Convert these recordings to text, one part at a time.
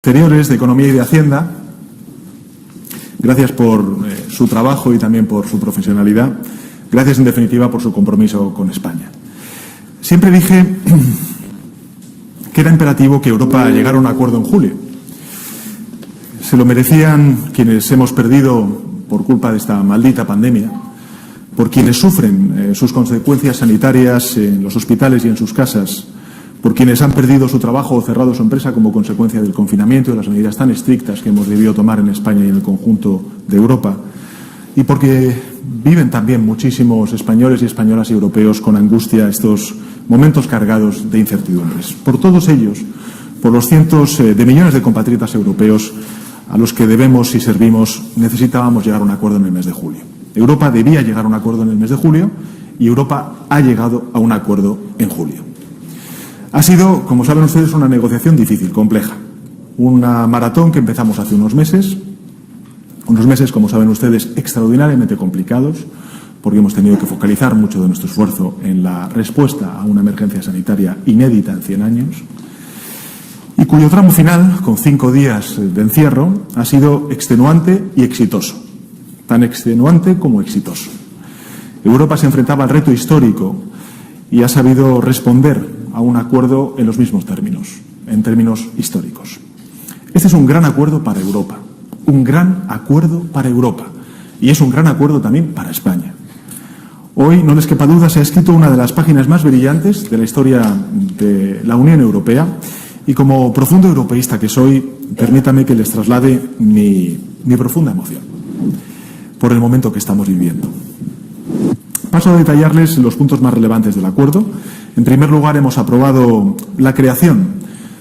Exteriores de Economía y de Hacienda, gracias por su trabajo y también por su profesionalidad, gracias en definitiva por su compromiso con España. Siempre dije que era imperativo que Europa llegara a un acuerdo en julio. Se lo merecían quienes hemos perdido por culpa de esta maldita pandemia, por quienes sufren sus consecuencias sanitarias en los hospitales y en sus casas, por quienes han perdido su trabajo o cerrado su empresa como consecuencia del confinamiento y de las medidas tan estrictas que hemos debido tomar en España y en el conjunto de Europa, y porque viven también muchísimos españoles y españolas y europeos con angustia estos momentos cargados de incertidumbres. Por todos ellos, por los cientos de millones de compatriotas europeos a los que debemos y servimos, necesitábamos llegar a un acuerdo en el mes de julio. Europa debía llegar a un acuerdo en el mes de julio y Europa ha llegado a un acuerdo en julio. Ha sido, como saben ustedes, una negociación difícil, compleja. Una maratón que empezamos hace unos meses, como saben ustedes, extraordinariamente complicados, porque hemos tenido que focalizar mucho de nuestro esfuerzo en la respuesta a una emergencia sanitaria inédita en 100 años, y cuyo tramo final, con 5 días de encierro, ha sido extenuante y exitoso. Tan extenuante como exitoso. Europa se enfrentaba al reto histórico y ha sabido responder a un acuerdo en los mismos términos, en términos históricos. Este es un gran acuerdo para Europa, un gran acuerdo para Europa, y es un gran acuerdo también para España. Hoy, no les quepa duda, se ha escrito una de las páginas más brillantes de la historia de la Unión Europea, y como profundo europeísta que soy, permítame que les traslade mi profunda emoción por el momento que estamos viviendo. Paso a detallarles los puntos más relevantes del acuerdo. En primer lugar, hemos aprobado la creación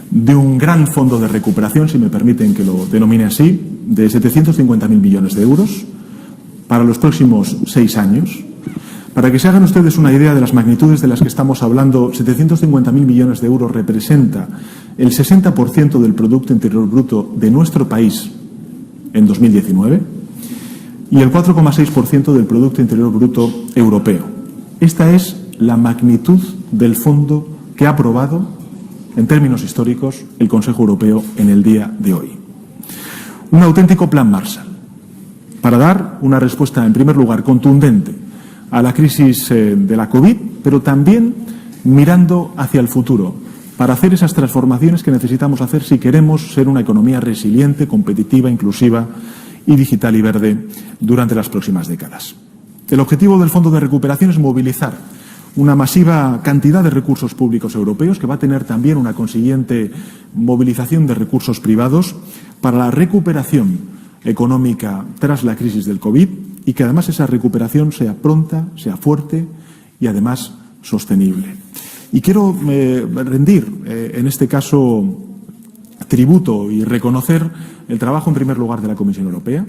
de un gran fondo de recuperación, si me permiten que lo denomine así, de 750.000 millones de euros para los próximos 6 años. Para que se hagan ustedes una idea de las magnitudes de las que estamos hablando, 750.000 millones de euros representa el 60% del Producto Interior Bruto de nuestro país en 2019 y el 4,6% del Producto Interior Bruto europeo. Esta es la magnitud del fondo que ha aprobado, en términos históricos, el Consejo Europeo en el día de hoy. Un auténtico plan Marshall para dar una respuesta, en primer lugar, contundente a la crisis de la COVID, pero también mirando hacia el futuro, para hacer esas transformaciones que necesitamos hacer si queremos ser una economía resiliente, competitiva, inclusiva y digital y verde durante las próximas décadas. El objetivo del Fondo de Recuperación es movilizar una masiva cantidad de recursos públicos europeos, que va a tener también una consiguiente movilización de recursos privados para la recuperación económica tras la crisis del COVID, y que además esa recuperación sea pronta, sea fuerte y además sostenible. Y quiero rendir en este caso tributo y reconocer el trabajo en primer lugar de la Comisión Europea,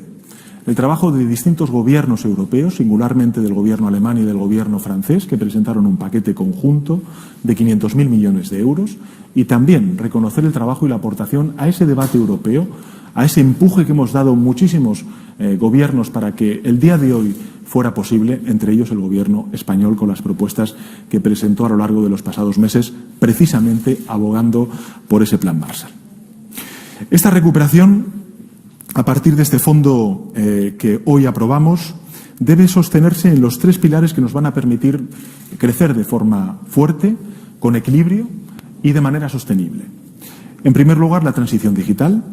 el trabajo de distintos gobiernos europeos, singularmente del gobierno alemán y del gobierno francés, que presentaron un paquete conjunto de 500.000 millones de euros, y también reconocer el trabajo y la aportación a ese debate europeo, a ese empuje que hemos dado muchísimos gobiernos para que el día de hoy fuera posible, entre ellos el gobierno español, con las propuestas que presentó a lo largo de los pasados meses, precisamente abogando por ese plan Marshall. Esta recuperación, a partir de este fondo que hoy aprobamos, debe sostenerse en los 3 pilares que nos van a permitir crecer de forma fuerte, con equilibrio y de manera sostenible. En primer lugar, la transición digital.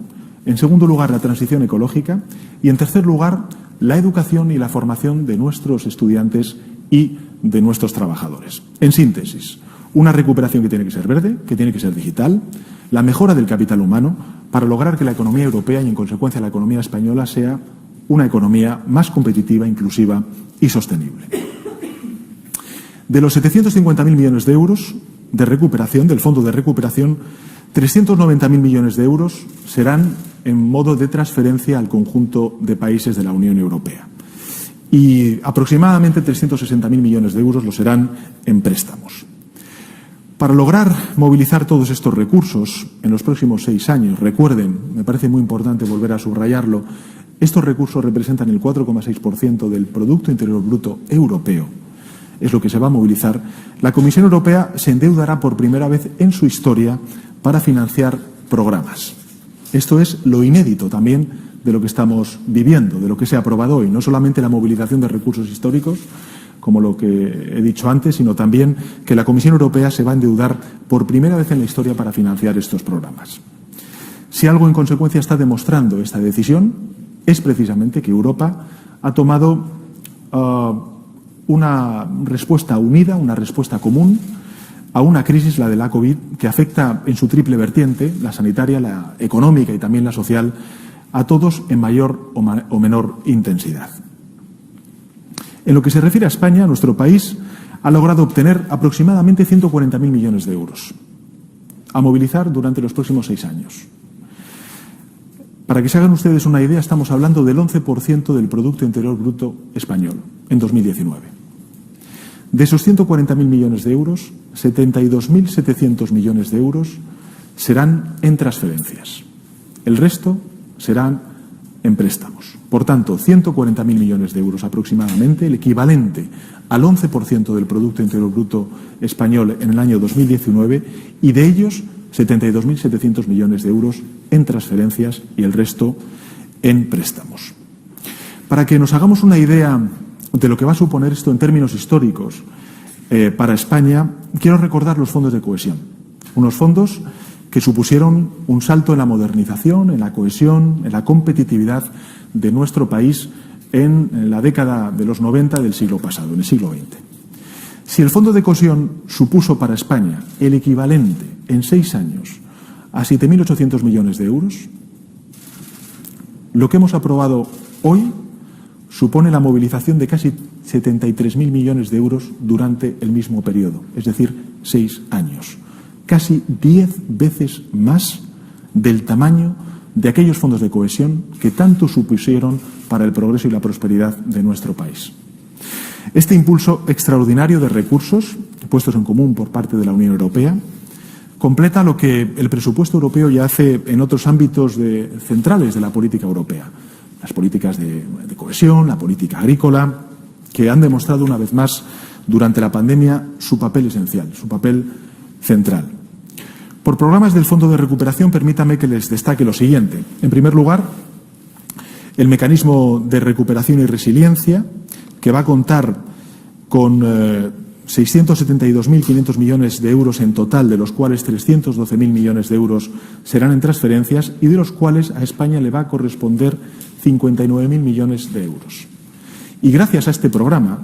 En segundo lugar, la transición ecológica. Y en tercer lugar, la educación y la formación de nuestros estudiantes y de nuestros trabajadores. En síntesis, una recuperación que tiene que ser verde, que tiene que ser digital, la mejora del capital humano, para lograr que la economía europea y, en consecuencia, la economía española sea una economía más competitiva, inclusiva y sostenible. De los 750.000 millones de euros de recuperación, del Fondo de Recuperación, 390.000 millones de euros serán en modo de transferencia al conjunto de países de la Unión Europea. Y aproximadamente 360.000 millones de euros lo serán en préstamos. Para lograr movilizar todos estos recursos en los próximos 6 años, recuerden, me parece muy importante volver a subrayarlo, estos recursos representan el 4,6% del Producto Interior Bruto europeo. Es lo que se va a movilizar. La Comisión Europea se endeudará por primera vez en su historia para financiar programas. Esto es lo inédito también de lo que estamos viviendo, de lo que se ha aprobado hoy. No solamente la movilización de recursos históricos, como lo que he dicho antes, sino también que la Comisión Europea se va a endeudar por primera vez en la historia para financiar estos programas. Si algo en consecuencia está demostrando esta decisión, es precisamente que Europa ha tomado una respuesta unida, una respuesta común a una crisis, la de la COVID, que afecta en su triple vertiente, la sanitaria, la económica y también la social, a todos en mayor o menor intensidad. En lo que se refiere a España, nuestro país ha logrado obtener aproximadamente 140.000 millones de euros a movilizar durante los próximos 6 años. Para que se hagan ustedes una idea, estamos hablando del 11% del Producto Interior Bruto español en 2019. De esos 140.000 millones de euros, 72.700 millones de euros serán en transferencias. El resto serán en préstamos. Por tanto, 140.000 millones de euros aproximadamente, el equivalente al 11% del Producto Interior Bruto español en el año 2019, y de ellos 72.700 millones de euros en transferencias y el resto en préstamos. Para que nos hagamos una idea de lo que va a suponer esto en términos históricos para España, quiero recordar los fondos de cohesión. Unos fondos que supusieron un salto en la modernización, en la cohesión, en la competitividad de nuestro país en la década de los 90 del siglo pasado, en el siglo XX. Si el Fondo de Cohesión supuso para España el equivalente en 6 años a 7.800 millones de euros, lo que hemos aprobado hoy supone la movilización de casi 73.000 millones de euros durante el mismo periodo, es decir, 6 años. Casi 10 veces más del tamaño de aquellos fondos de cohesión que tanto supusieron para el progreso y la prosperidad de nuestro país. Este impulso extraordinario de recursos puestos en común por parte de la Unión Europea completa lo que el presupuesto europeo ya hace en otros ámbitos centrales de la política europea. Las políticas de cohesión, la política agrícola, que han demostrado una vez más durante la pandemia su papel esencial, su papel central. Por programas del Fondo de Recuperación, permítame que les destaque lo siguiente. En primer lugar, el mecanismo de recuperación y resiliencia, que va a contar con 672.500 millones de euros en total, de los cuales 312.000 millones de euros serán en transferencias y de los cuales a España le va a corresponder 59.000 millones de euros. Y gracias a este programa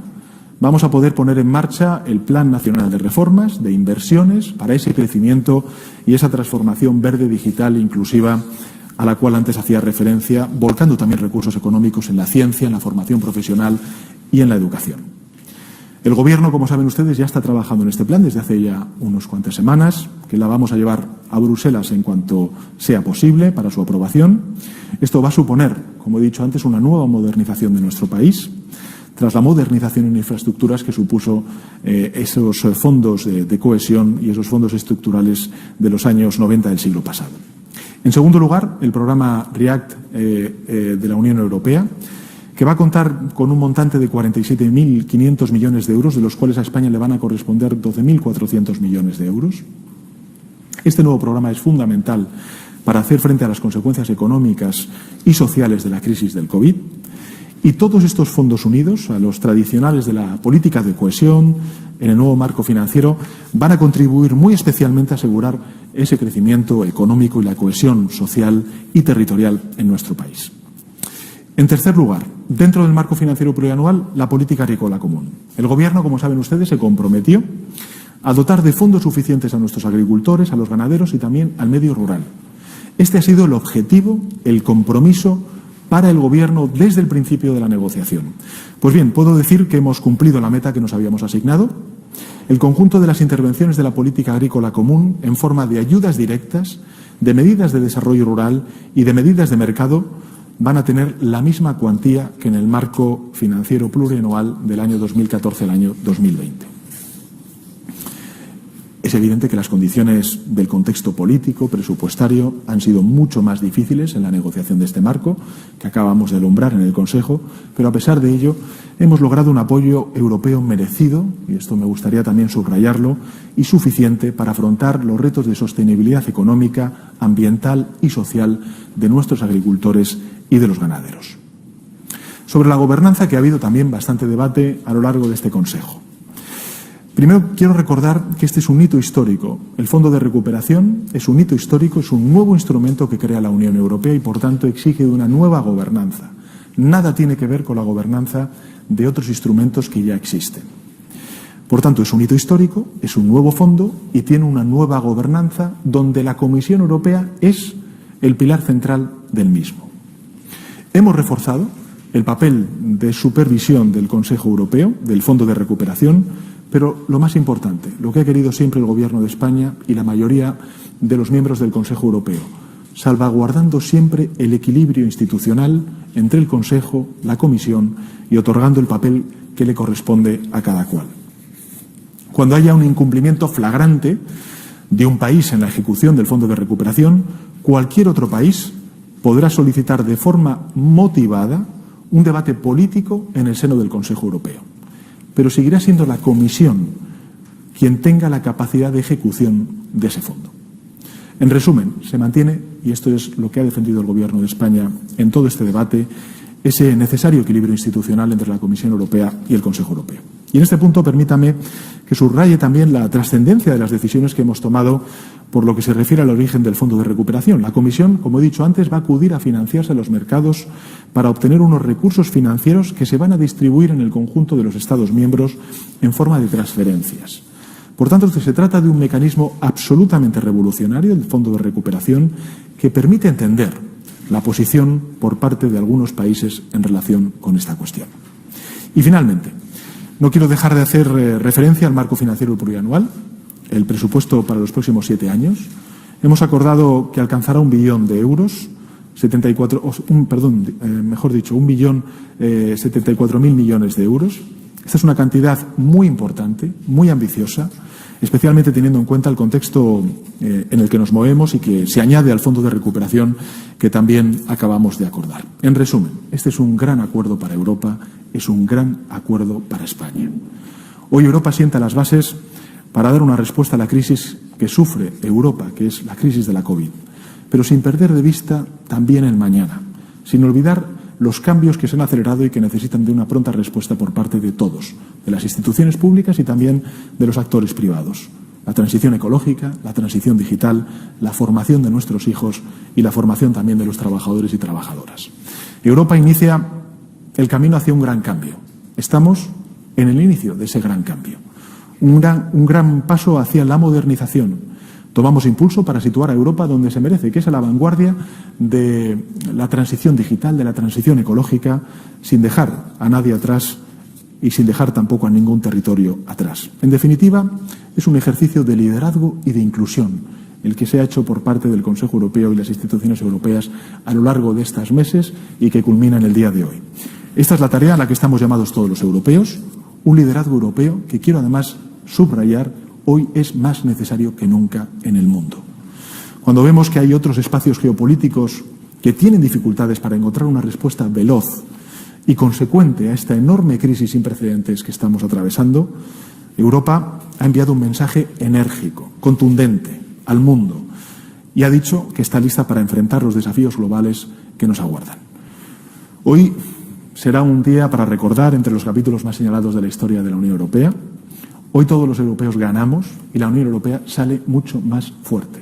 vamos a poder poner en marcha el Plan Nacional de Reformas, de inversiones, para ese crecimiento y esa transformación verde, digital e inclusiva a la cual antes hacía referencia, volcando también recursos económicos en la ciencia, en la formación profesional y en la educación. El Gobierno, como saben ustedes, ya está trabajando en este plan desde hace ya unas cuantas semanas, que la vamos a llevar a Bruselas en cuanto sea posible para su aprobación. Esto va a suponer, como he dicho antes, una nueva modernización de nuestro país, tras la modernización en infraestructuras que supuso esos fondos de cohesión y esos fondos estructurales de los años 90 del siglo pasado. En segundo lugar, el programa REACT de la Unión Europea, que va a contar con un montante de 47.500 millones de euros, de los cuales a España le van a corresponder 12.400 millones de euros. Este nuevo programa es fundamental para hacer frente a las consecuencias económicas y sociales de la crisis del COVID. Y todos estos fondos unidos, a los tradicionales de la política de cohesión, en el nuevo marco financiero, van a contribuir muy especialmente a asegurar ese crecimiento económico y la cohesión social y territorial en nuestro país. En tercer lugar, dentro del marco financiero plurianual, la política agrícola común. El Gobierno, como saben ustedes, se comprometió a dotar de fondos suficientes a nuestros agricultores, a los ganaderos y también al medio rural. Este ha sido el objetivo, el compromiso para el Gobierno desde el principio de la negociación. Pues bien, puedo decir que hemos cumplido la meta que nos habíamos asignado. El conjunto de las intervenciones de la política agrícola común, en forma de ayudas directas, de medidas de desarrollo rural y de medidas de mercado, van a tener la misma cuantía que en el marco financiero plurianual del año 2014 al año 2020. Es evidente que las condiciones del contexto político, presupuestario, han sido mucho más difíciles en la negociación de este marco que acabamos de alumbrar en el Consejo, pero a pesar de ello hemos logrado un apoyo europeo merecido, y esto me gustaría también subrayarlo, y suficiente para afrontar los retos de sostenibilidad económica, ambiental y social de nuestros agricultores y de los ganaderos. Sobre la gobernanza, que ha habido también bastante debate a lo largo de este Consejo. Primero, quiero recordar que este es un hito histórico. El Fondo de Recuperación es un hito histórico, es un nuevo instrumento que crea la Unión Europea y, por tanto, exige una nueva gobernanza. Nada tiene que ver con la gobernanza de otros instrumentos que ya existen. Por tanto, es un hito histórico, es un nuevo fondo y tiene una nueva gobernanza donde la Comisión Europea es el pilar central del mismo. Hemos reforzado el papel de supervisión del Consejo Europeo, del Fondo de Recuperación, pero lo más importante, lo que ha querido siempre el Gobierno de España y la mayoría de los miembros del Consejo Europeo, salvaguardando siempre el equilibrio institucional entre el Consejo, la Comisión y otorgando el papel que le corresponde a cada cual. Cuando haya un incumplimiento flagrante de un país en la ejecución del Fondo de Recuperación, cualquier otro país podrá solicitar de forma motivada un debate político en el seno del Consejo Europeo. Pero seguirá siendo la Comisión quien tenga la capacidad de ejecución de ese fondo. En resumen, se mantiene, y esto es lo que ha defendido el Gobierno de España en todo este debate, ese necesario equilibrio institucional entre la Comisión Europea y el Consejo Europeo. Y en este punto permítame que subraye también la trascendencia de las decisiones que hemos tomado por lo que se refiere al origen del Fondo de Recuperación. La Comisión, como he dicho antes, va a acudir a financiarse a los mercados para obtener unos recursos financieros que se van a distribuir en el conjunto de los Estados miembros en forma de transferencias. Por tanto, se trata de un mecanismo absolutamente revolucionario, el Fondo de Recuperación, que permite entender la posición por parte de algunos países en relación con esta cuestión. Y finalmente, no quiero dejar de hacer referencia al marco financiero plurianual, el presupuesto para los próximos 7 años. Hemos acordado que alcanzará 1 billón de euros, 1.074.000 millones de euros. Esta es una cantidad muy importante, muy ambiciosa, especialmente teniendo en cuenta el contexto en el que nos movemos y que se añade al Fondo de Recuperación que también acabamos de acordar. En resumen, este es un gran acuerdo para Europa, es un gran acuerdo para España. Hoy Europa sienta las bases para dar una respuesta a la crisis que sufre Europa, que es la crisis de la COVID, pero sin perder de vista también el mañana, sin olvidar los cambios que se han acelerado y que necesitan de una pronta respuesta por parte de todos, de las instituciones públicas y también de los actores privados. La transición ecológica, la transición digital, la formación de nuestros hijos y la formación también de los trabajadores y trabajadoras. Europa inicia el camino hacia un gran cambio. Estamos en el inicio de ese gran cambio. Un gran paso hacia la modernización. Tomamos impulso para situar a Europa donde se merece, que es a la vanguardia de la transición digital, de la transición ecológica, sin dejar a nadie atrás y sin dejar tampoco a ningún territorio atrás. En definitiva, es un ejercicio de liderazgo y de inclusión el que se ha hecho por parte del Consejo Europeo y las instituciones europeas a lo largo de estos meses y que culmina en el día de hoy. Esta es la tarea a la que estamos llamados todos los europeos, un liderazgo europeo que quiero además subrayar hoy es más necesario que nunca en el mundo. Cuando vemos que hay otros espacios geopolíticos que tienen dificultades para encontrar una respuesta veloz y consecuente a esta enorme crisis sin precedentes que estamos atravesando, Europa ha enviado un mensaje enérgico, contundente al mundo y ha dicho que está lista para enfrentar los desafíos globales que nos aguardan. Hoy será un día para recordar entre los capítulos más señalados de la historia de la Unión Europea. Hoy todos los europeos ganamos y la Unión Europea sale mucho más fuerte.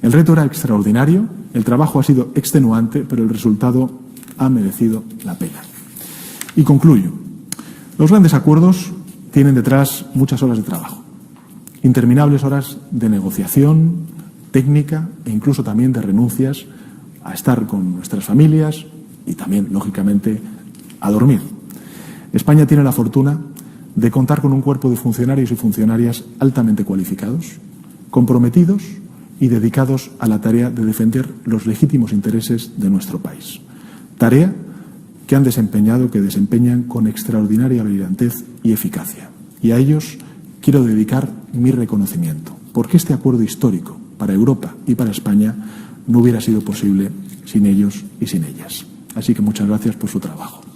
El reto era extraordinario, el trabajo ha sido extenuante, pero el resultado ha merecido la pena. Y concluyo. Los grandes acuerdos tienen detrás muchas horas de trabajo, interminables horas de negociación técnica e incluso también de renuncias a estar con nuestras familias y también, lógicamente, a dormir. España tiene la fortuna de contar con un cuerpo de funcionarios y funcionarias altamente cualificados, comprometidos y dedicados a la tarea de defender los legítimos intereses de nuestro país. Tarea que han desempeñado, que desempeñan con extraordinaria brillantez y eficacia. Y a ellos quiero dedicar mi reconocimiento. porque este acuerdo histórico para Europa y para España no hubiera sido posible sin ellos y sin ellas. Así que muchas gracias por su trabajo.